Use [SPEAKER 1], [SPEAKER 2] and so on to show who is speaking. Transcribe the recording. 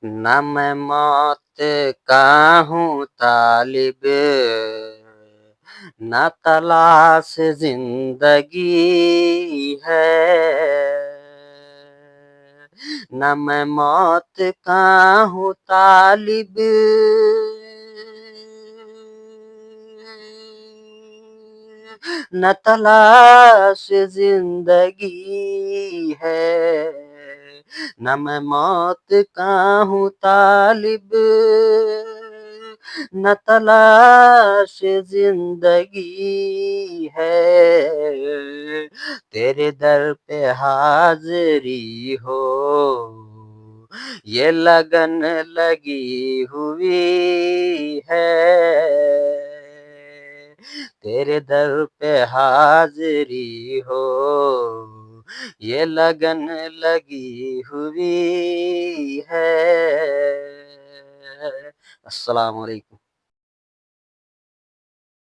[SPEAKER 1] ना मैं मौत का हूँ तालिब, ना तलाश ज़िंदगी है। ना मैं मौत का हूँ तालिब, न तलाश ज़िंदगी है। न मैं मौत का हूँ तालिब, न तलाश ज़िंदगी है। तेरे दर पे हाज़िरी हो, ये लगन लगी हुई है। तेरे दर पे हाज़िरी हो, ये लगन लगी हुई है। अस्सलाम वालेकुम।